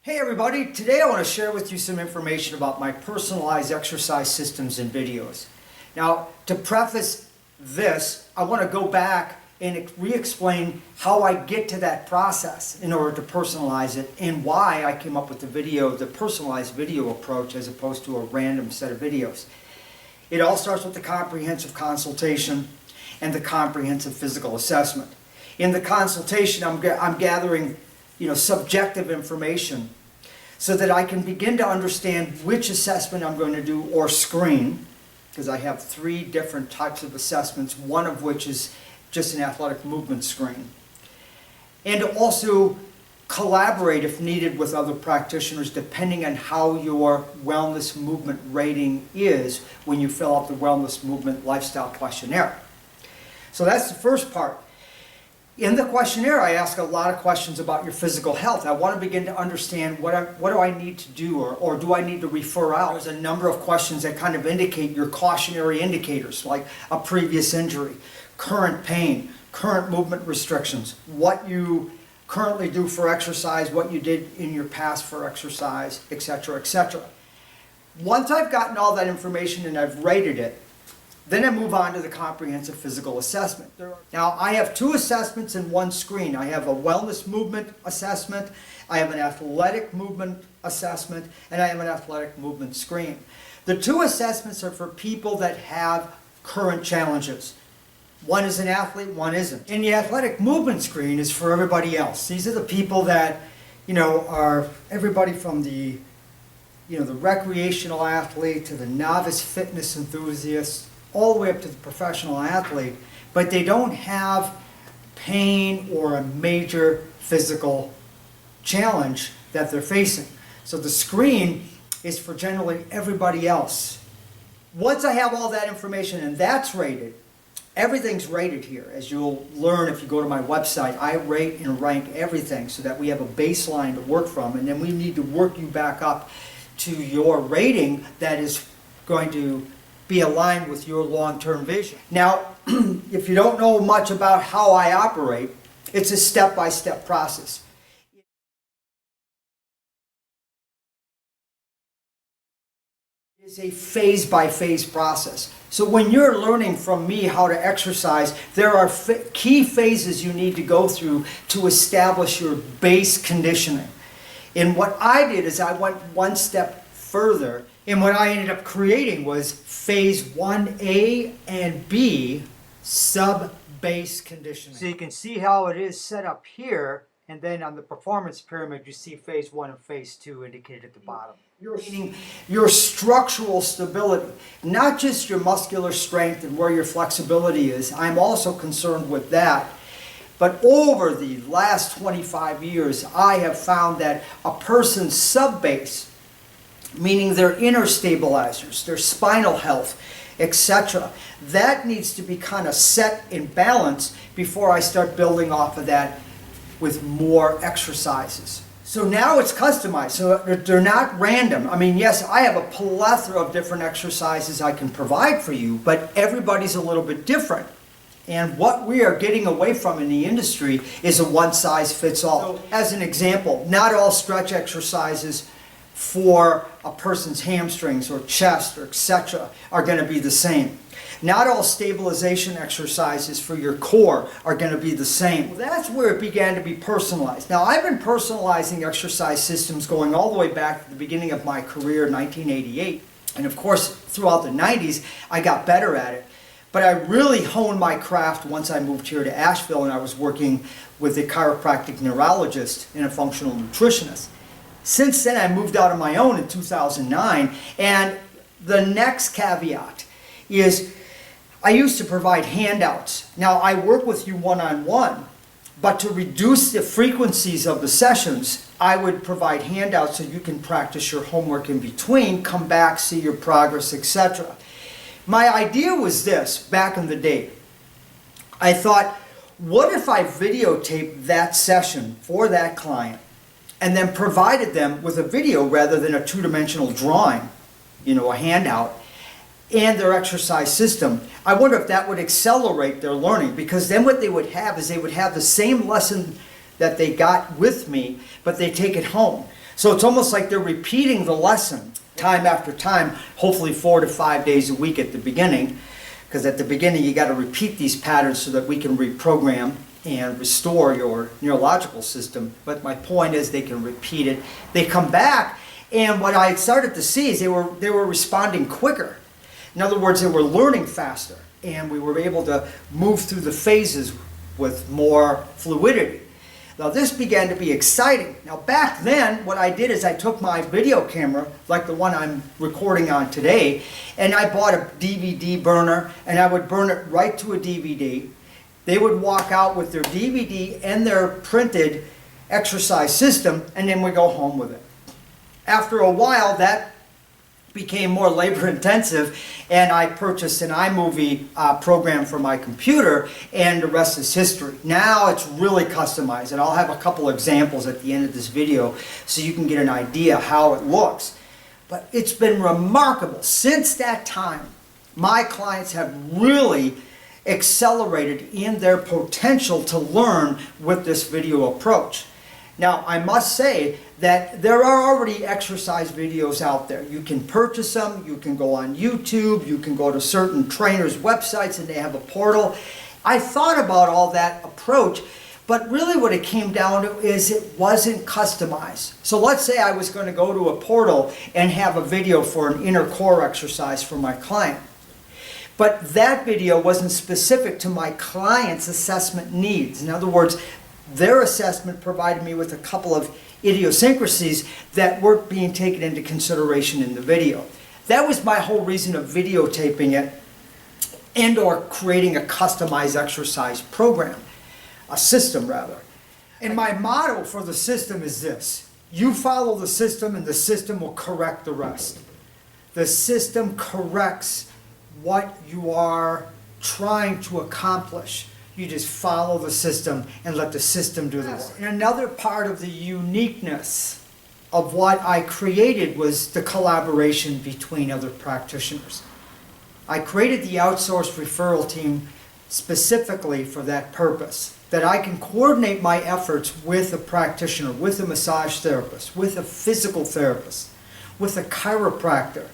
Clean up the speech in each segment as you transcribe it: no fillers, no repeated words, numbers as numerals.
Hey everybody, today I want to share with you some information about my personalized exercise systems and videos. Now, to preface this, I want to go back and re-explain how I get to that process in order to personalize it and why I came up with the personalized video approach as opposed to a random set of videos. It all starts with the comprehensive consultation and the comprehensive physical assessment. In the consultation, I'm gathering subjective information so that I can begin to understand which assessment I'm going to do or screen, because I have 3 different types of assessments, one of which is just an athletic movement screen. And to also collaborate if needed with other practitioners depending on how your wellness movement rating is when you fill out the wellness movement lifestyle questionnaire. So that's the first part. In the questionnaire, I ask a lot of questions about your physical health. I want to begin to understand what do I need to do or do I need to refer out. There's a number of questions that kind of indicate your cautionary indicators, like a previous injury, current pain, current movement restrictions, what you currently do for exercise, what you did in your past for exercise, etc., etc. Once I've gotten all that information and I've rated it, then I move on to the comprehensive physical assessment. Now, I have 2 assessments in one screen. I have a wellness movement assessment, I have an athletic movement assessment, and I have an athletic movement screen. The 2 assessments are for people that have current challenges. One is an athlete, one isn't. And the athletic movement screen is for everybody else. These are the people that, are everybody from the recreational athlete to the novice fitness enthusiast, all the way up to the professional athlete, but they don't have pain or a major physical challenge that they're facing. So the screen is for generally everybody else. Once I have all that information and that's rated, everything's rated here. As you'll learn if you go to my website, I rate and rank everything so that we have a baseline to work from, and then we need to work you back up to your rating that is going to be aligned with your long-term vision. Now, if you don't know much about how I operate, it's a step-by-step process. It is a phase-by-phase process. So when you're learning from me how to exercise, there are key phases you need to go through to establish your base conditioning. And what I did is I went one step further, and what I ended up creating was phase 1A and B sub-base conditioning. So you can see how it is set up here, and then on the performance pyramid you see phase 1 and phase 2 indicated at the bottom. Meaning your structural stability, not just your muscular strength and where your flexibility is. I'm also concerned with that. But over the last 25 years, I have found that a person's sub-base, meaning their inner stabilizers, their spinal health, etc., that needs to be kind of set in balance before I start building off of that with more exercises. So now it's customized, so they're not random. I mean, yes, I have a plethora of different exercises I can provide for you, but everybody's a little bit different. And what we are getting away from in the industry is a one-size-fits-all. So, as an example, not all stretch exercises for a person's hamstrings or chest or etc. are going to be the same. Not all stabilization exercises for your core are going to be the same. Well, that's where it began to be personalized. Now, I've been personalizing exercise systems going all the way back to the beginning of my career, 1988. And of course, throughout the 90s, I got better at it. But I really honed my craft once I moved here to Asheville and I was working with a chiropractic neurologist and a functional nutritionist. Since then, I moved out on my own in 2009, and the next caveat is I used to provide handouts. Now, I work with you one-on-one, but to reduce the frequencies of the sessions, I would provide handouts so you can practice your homework in between, come back, see your progress, etc. My idea was this, back in the day. I thought, what if I videotaped that session for that client and then provided them with a video rather than a two-dimensional drawing, a handout, and their exercise system? I wonder if that would accelerate their learning, because then what they would have is they would have the same lesson that they got with me, but they take it home. So it's almost like they're repeating the lesson time after time, hopefully 4 to 5 days a week at the beginning, because at the beginning you got to repeat these patterns so that we can reprogram and restore your neurological system. But my point is they can repeat it. They come back, and what I started to see is they were responding quicker. In other words, they were learning faster, and we were able to move through the phases with more fluidity. Now this began to be exciting. Now back then, what I did is I took my video camera, like the one I'm recording on today, and I bought a DVD burner, and I would burn it right to a DVD. They would walk out with their DVD and their printed exercise system, and then we go home with it. After a while, that became more labor intensive, and I purchased an iMovie program for my computer, and the rest is history. Now it's really customized, and I'll have a couple examples at the end of this video so you can get an idea how it looks. But it's been remarkable. Since that time, my clients have really accelerated in their potential to learn with this video approach. Now, I must say that there are already exercise videos out there. You can purchase them, you can go on YouTube, you can go to certain trainers' websites and they have a portal. I thought about all that approach, but really what it came down to is it wasn't customized. So let's say I was going to go to a portal and have a video for an inner core exercise for my client. But that video wasn't specific to my client's assessment needs. In other words, their assessment provided me with a couple of idiosyncrasies that weren't being taken into consideration in the video. That was my whole reason of videotaping it and or creating a customized exercise program, a system rather. And my motto for the system is this: you follow the system and the system will correct the rest. The system corrects what you are trying to accomplish. You just follow the system and let the system do the work. And another part of the uniqueness of what I created was the collaboration between other practitioners. I created the outsourced referral team specifically for that purpose, that I can coordinate my efforts with a practitioner, with a massage therapist, with a physical therapist, with a chiropractor,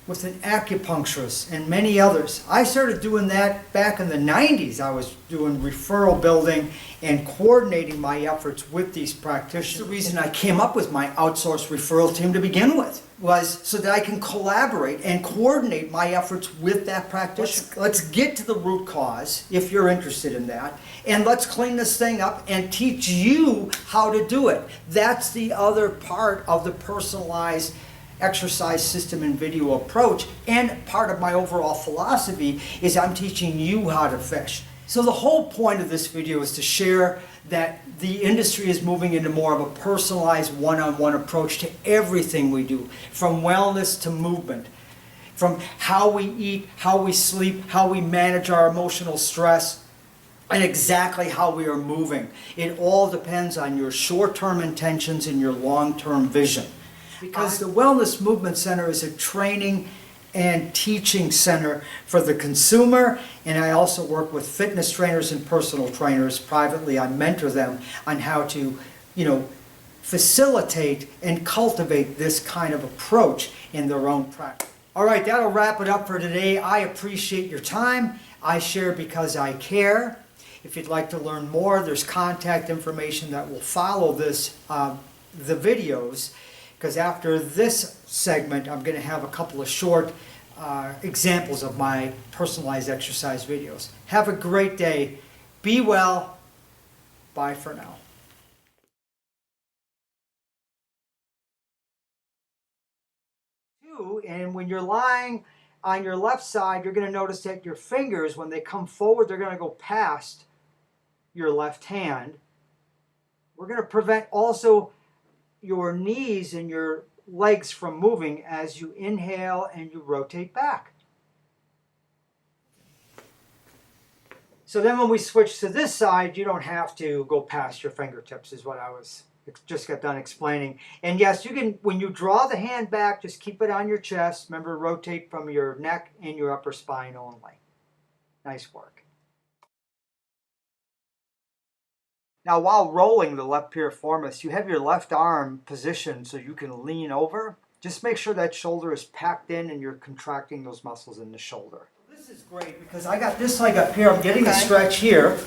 with an acupuncturist, and many others. I started doing that back in the 90s. I was doing referral building and coordinating my efforts with these practitioners. The reason I came up with my outsourced referral team to begin with was so that I can collaborate and coordinate my efforts with that practitioner. Let's get to the root cause, if you're interested in that, and let's clean this thing up and teach you how to do it. That's the other part of the personalized exercise system and video approach, and part of my overall philosophy is I'm teaching you how to fish. So the whole point of this video is to share that the industry is moving into more of a personalized one-on-one approach to everything we do, from wellness to movement, from how we eat, how we sleep, how we manage our emotional stress, and exactly how we are moving. It all depends on your short-term intentions and your long-term vision. Because the Wellness Movement Center is a training and teaching center for the consumer, and I also work with fitness trainers and personal trainers privately. I mentor them on how to, facilitate and cultivate this kind of approach in their own practice. All right, that'll wrap it up for today. I appreciate your time. I share because I care. If you'd like to learn more, there's contact information that will follow this, the videos. Because after this segment, I'm going to have a couple of short examples of my personalized exercise videos. Have a great day. Be well. Bye for now. And when you're lying on your left side, you're going to notice that your fingers, when they come forward, they're going to go past your left hand. We're going to prevent also your knees and your legs from moving as you inhale and you rotate back. So then when we switch to this side, you don't have to go past your fingertips, is what I just got done explaining. And yes, you can, when you draw the hand back, just keep it on your chest. Remember, rotate from your neck and your upper spine only. Nice work. Now, while rolling the left piriformis, you have your left arm positioned so you can lean over. Just make sure that shoulder is packed in and you're contracting those muscles in the shoulder. This is great because I got this leg up here. I'm getting a stretch here.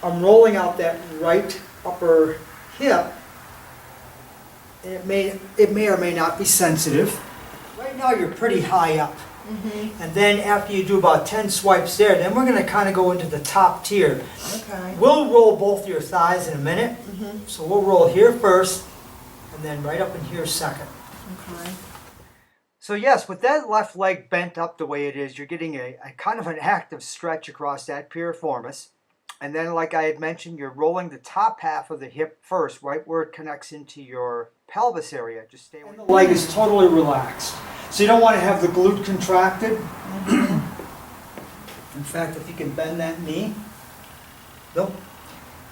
I'm rolling out that right upper hip. It may or may not be sensitive. Right now you're pretty high up. And then after you do about 10 swipes there, then we're going to kind of go into the top tier. Okay. We'll roll both your thighs in a minute. So we'll roll here first, and then right up in here second. Okay. So yes, with that left leg bent up the way it is, you're getting a kind of an active stretch across that piriformis. And then, like I had mentioned, you're rolling the top half of the hip first, right where it connects into your pelvis area. Just stay away. And the leg is totally relaxed. So you don't want to have the glute contracted. In fact, if you can bend that knee, nope,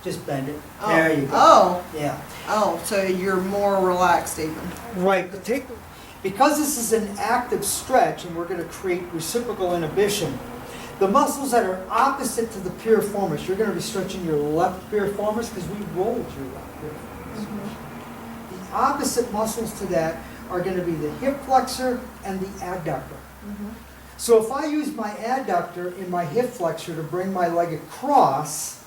just bend it. Oh. There you go. Oh. Yeah. Oh, so you're more relaxed even. Right. But because this is an active stretch and we're going to create reciprocal inhibition, the muscles that are opposite to the piriformis, you're going to be stretching your left piriformis because we rolled your left piriformis. The opposite muscles to that are going to be the hip flexor and the adductor. So if I use my adductor in my hip flexor to bring my leg across,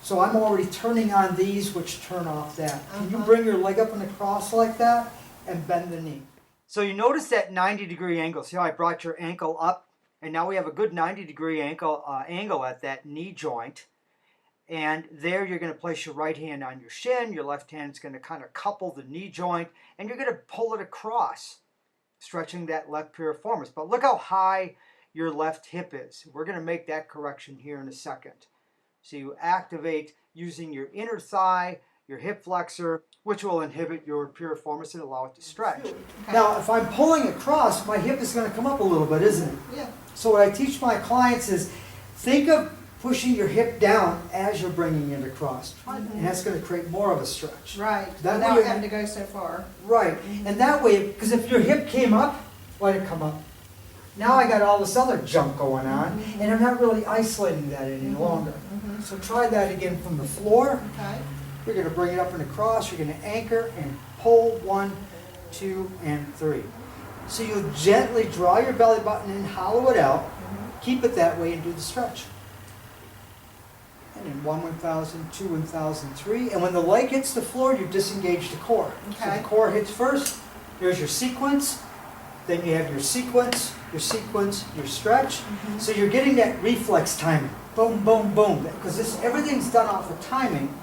so I'm already turning on these which turn off that. Can you bring your leg up and across like that and bend the knee? So you notice that 90-degree angle. See how I brought your ankle up? And now we have a good 90-degree angle at that knee joint. And there you're going to place your right hand on your shin. Your left hand is going to kind of couple the knee joint. And you're going to pull it across, stretching that left piriformis. But look how high your left hip is. We're going to make that correction here in a second. So you activate using your inner thigh, your hip flexor, which will inhibit your piriformis and allow it to stretch. Okay. Now, if I'm pulling across, my hip is going to come up a little bit, isn't it? Yeah. So what I teach my clients is think of pushing your hip down as you're bringing it across. And that's going to create more of a stretch. Right. That Without way having to go so far. Right. And that way, because if your hip came up, let it come up. Now I got all this other junk going on, and I'm not really isolating that any longer. So try that again from the floor. Okay. You're going to bring it up and across. You're going to anchor and pull 1, 2, and 3. So you gently draw your belly button in, hollow it out, keep it that way, and do the stretch. And in 1 1,000, 2 1,000, 3. And when the leg hits the floor, you disengage the core. Okay. So the core hits first. There's your sequence. Then you have your sequence, your stretch. So you're getting that reflex timing. Boom, boom, boom. Because everything's done off of timing.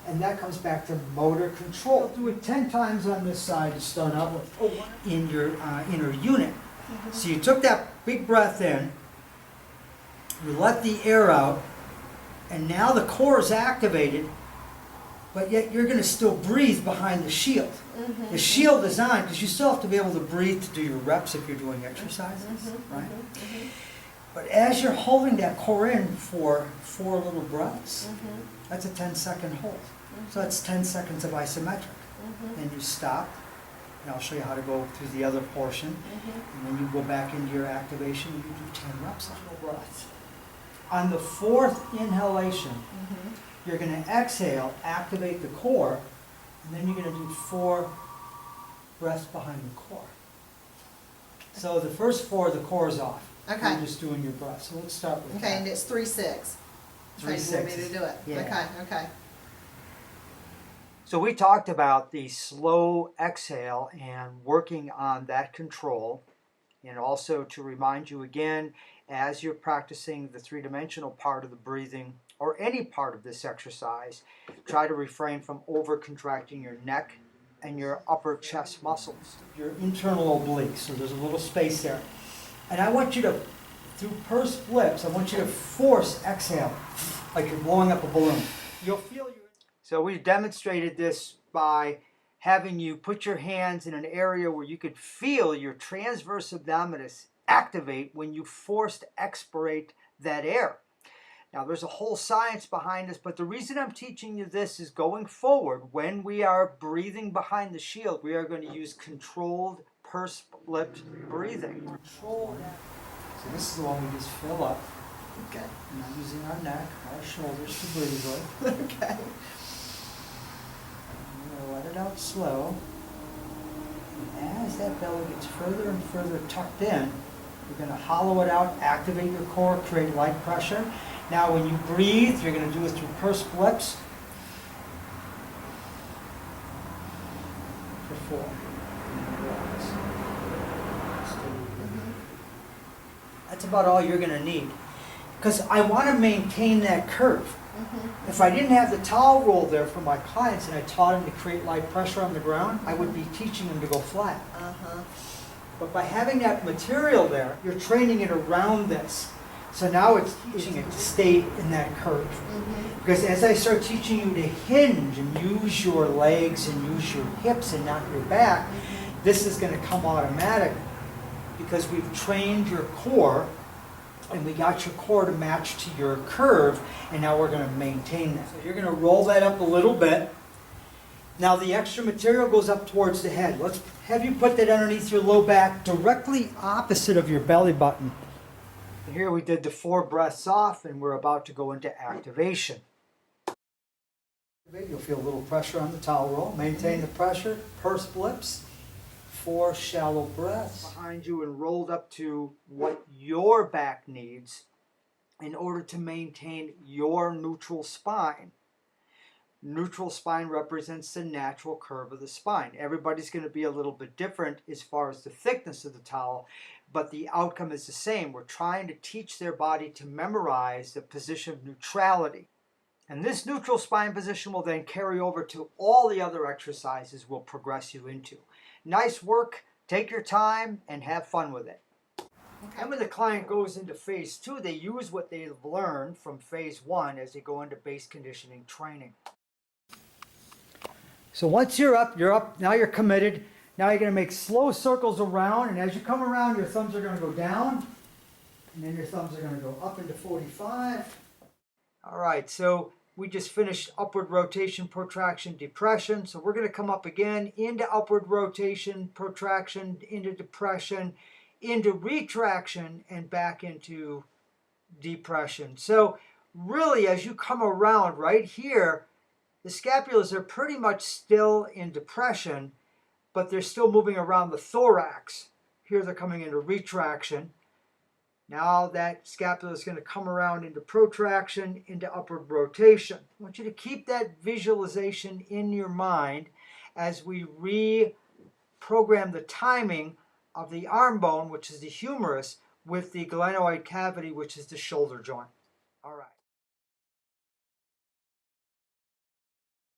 And that comes back to motor control. Do it 10 times on this side to start out with in your inner unit. So you took that big breath in, you let the air out, and now the core is activated, but yet you're going to still breathe behind the shield. The shield is on because you still have to be able to breathe to do your reps if you're doing exercises, right? But as you're holding that core in for 4 little breaths, that's a 10-second hold. So that's 10 seconds of isometric. Then you stop, and I'll show you how to go through the other portion. And then you go back into your activation, and you do 10 reps of full breaths. On the 4th inhalation, you're going to exhale, activate the core, and then you're going to do 4 breaths behind the core. So the first 4, the core is off. Okay. You're just doing your breaths. So let's start with Okay, that. and it's 3-6. 3 You want me to do it? Yeah. Okay, okay. So we talked about the slow exhale and working on that control, and also to remind you again, as you're practicing the 3-dimensional part of the breathing or any part of this exercise, try to refrain from over-contracting your neck and your upper chest muscles. Your internal obliques, so there's a little space there. And I want you to, through pursed lips, I want you to force exhale, like you're blowing up a balloon. You'll feel your... So we demonstrated this by having you put your hands in an area where you could feel your transverse abdominis activate when you forced expirate that air. Now there's a whole science behind this, but the reason I'm teaching you this is going forward, when we are breathing behind the shield, we are going to use controlled pursed-lipped breathing. Control that. So this is the one we just fill up. Okay. Not using our neck, our shoulders to breathe with. Okay. out slow. And as that belly gets further and further tucked in, you're going to hollow it out, activate your core, create light pressure. Now when you breathe, you're going to do it through pursed lips. For 4. Relax. That's about all you're going to need. Because I want to maintain that curve. If I didn't have the towel roll there for my clients and I taught them to create light pressure on the ground, I would be teaching them to go flat. But by having that material there, you're training it around this. So now it's teaching it to stay in that curve. Because as I start teaching you to hinge and use your legs and use your hips and not your back, this is going to come automatic because we've trained your core and we got your core to match to your curve, and now we're going to maintain that. So you're going to roll that up a little bit. Now the extra material goes up towards the head. Let's have you put that underneath your low back, directly opposite of your belly button. Here we did the 4 breaths off, and we're about to go into activation. You'll feel a little pressure on the towel roll. Maintain the pressure, pursed lips. 4 shallow breaths behind you and rolled up to what your back needs in order to maintain your neutral spine. Neutral spine represents the natural curve of the spine. Everybody's going to be a little bit different as far as the thickness of the towel, but the outcome is the same. We're trying to teach their body to memorize the position of neutrality. And this neutral spine position will then carry over to all the other exercises we'll progress you into. Nice work, take your time, and have fun with it. And when the client goes into phase 2, they use what they've learned from phase 1 as they go into base conditioning training. So once you're up, now you're committed. Now you're going to make slow circles around, and as you come around, your thumbs are going to go down, and then your thumbs are going to go up into 45. All right, so we just finished upward rotation, protraction, depression. So we're going to come up again into upward rotation, protraction, into depression, into retraction, and back into depression. So really, as you come around right here, the scapulas are pretty much still in depression, but they're still moving around the thorax. Here they're coming into retraction. Now that scapula is going to come around into protraction, into upward rotation. I want you to keep that visualization in your mind as we reprogram the timing of the arm bone, which is the humerus, with the glenoid cavity, which is the shoulder joint. All right.